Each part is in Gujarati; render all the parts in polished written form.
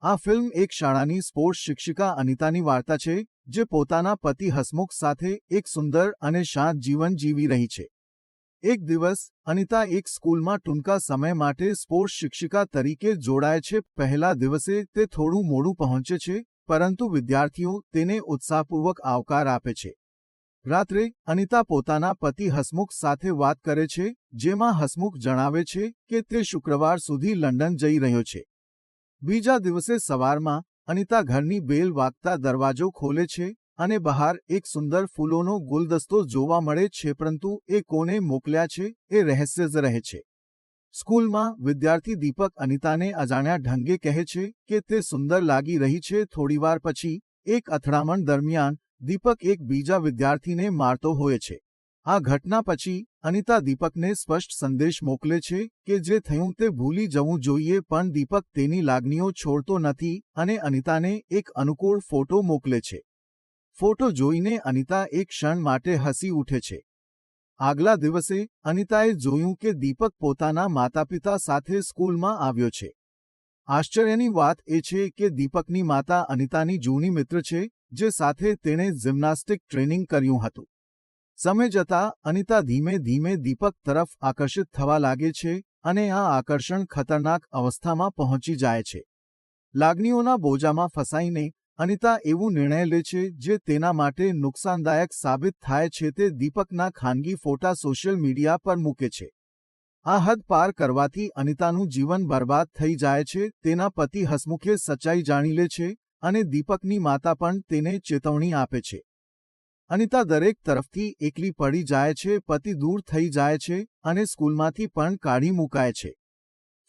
આ ફિલ્મ એક શાળાની સ્પોર્ટ્સ શિક્ષિકા અનિતાની વાર્તા છે, જે પોતાના પતિ હસમુખ સાથે એક સુંદર અને શાંત જીવન જીવી રહી છે. એક દિવસ, અનિતા એક સ્કૂલમાં ટૂંકા સમય માટે સ્પોર્ટ્સ શિક્ષિકા તરીકે જોડાય છે. પહેલા દિવસે તે થોડું મોડું પહોંચે છે, પરંતુ વિદ્યાર્થીઓ તેને ઉત્સાહપૂર્વક આવકાર આપે છે. રાત્રે, અનિતા પોતાના પતિ હસમુખ સાથે વાત કરે છે, જેમાં હસમુખ જણાવે છે કે તે શુક્રવાર સુધી લંડન જઈ રહ્યો છે. બીજા દિવસે સવારમાં, અનિતા ઘરની બેલ વાગતા દરવાજો ખોલે છે અને બહાર એક સુંદર ફૂલોનો ગુલદસ્તો જોવા મળે છે, પરંતુ એ કોને મોકલ્યા છે એ રહસ્ય જ રહે છે. સ્કૂલમાં, વિદ્યાર્થી દીપક અનિતાને અજાણ્યા ઢંગે કહે છે કે તે સુંદર લાગી રહી છે. થોડીવાર પછી, એક અથડામણ દરમિયાન, દીપક એક બીજા વિદ્યાર્થીને મારતો હોય છે. આ ઘટના પછી, અનિતા દીપકને સ્પષ્ટ સંદેશ મોકલે છે કે જે થયું તે ભૂલી જવું જોઈએ, પણ દીપક તેની લાગણીઓ છોડતો નથી અને અનિતાને એક અનુકૂળ ફોટો મોકલે છે. ફોટો જોઈને અનિતા એક ક્ષણ માટે હસી ઉઠે છે. આગલા દિવસે, અનિતાએ જોયું કે દીપક પોતાના માતાપિતા સાથે સ્કૂલમાં આવ્યો છે. આશ્ચર્યની વાત એ છે કે દીપકની માતા અનિતાની જૂની મિત્ર છે, જે સાથે તેણે જિમ્નાસ્ટિક ટ્રેનિંગ કર્યું હતું. સમય જતાં, અનિતા ધીમે ધીમે દીપક તરફ આકર્ષિત થવા લાગે છે અને આ આકર્ષણ ખતરનાક અવસ્થામાં પહોંચી જાય છે. લાગણીઓના બોજામાં ફસાઈને, અનિતા એવું નિર્ણય લે છે જે તેના માટે નુકસાનદાયક સાબિત થાય છે. તે દીપકના ખાનગી ફોટા સોશિયલ મીડિયા પર મૂકે છે. આ હદ પાર કરવાથી અનિતાનું જીવન બરબાદ થઈ જાય છે. તેના પતિ હસમુખે સચ્ચાઈ જાણી લે છે અને દીપકની માતા પણ તેને ચેતવણી આપે છે. અનિતા દરેક તરફથી એકલી પડી જાય છે. પતિ દૂર થઈ જાય છે અને સ્કૂલમાંથી પણ કાઢી મુકાય છે.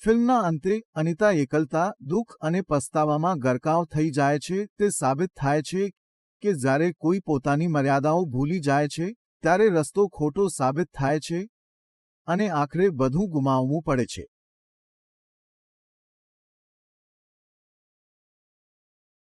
ફિલ્મના અંતે, અનિતા એકલતા, દુઃખ અને પસ્તાવામાં ગરકાવ થઈ જાય છે. તે સાબિત થાય છે કે જ્યારે કોઈ પોતાની મર્યાદાઓ ભૂલી જાય છે, ત્યારે રસ્તો ખોટો સાબિત થાય છે અને આખરે બધું ગુમાવવું પડે છે.